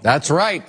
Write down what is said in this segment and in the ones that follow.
That's right.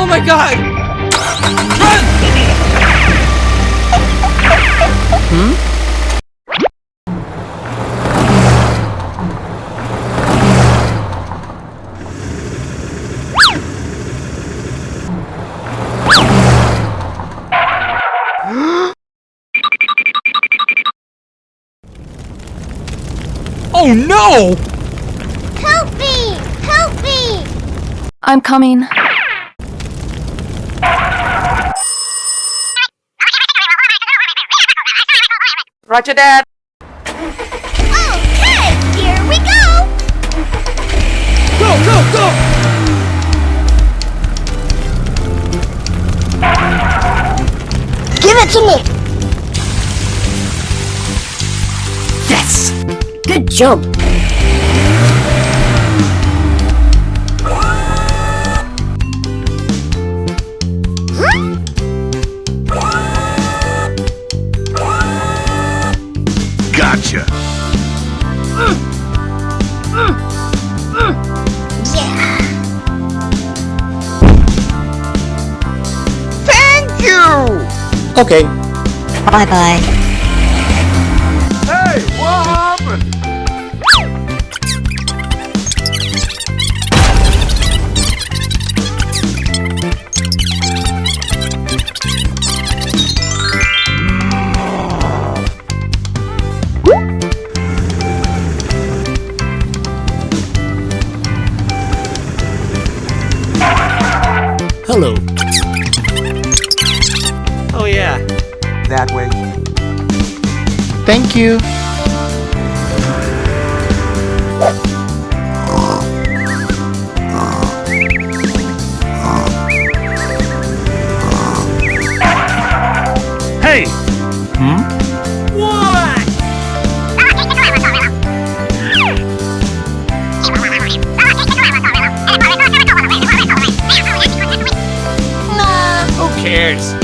Oh my god! Run! Oh no! Help me! Help me! I'm coming. Roger that! Okay, here we go! Go, go, go! Give it to me! Yes! Good job! Gotcha. Yeah! Thank you! Okay. Bye-bye. Hey, what happened? Hello. Oh yeah. That way. Thank you. Hey! What? Nah. Who cares?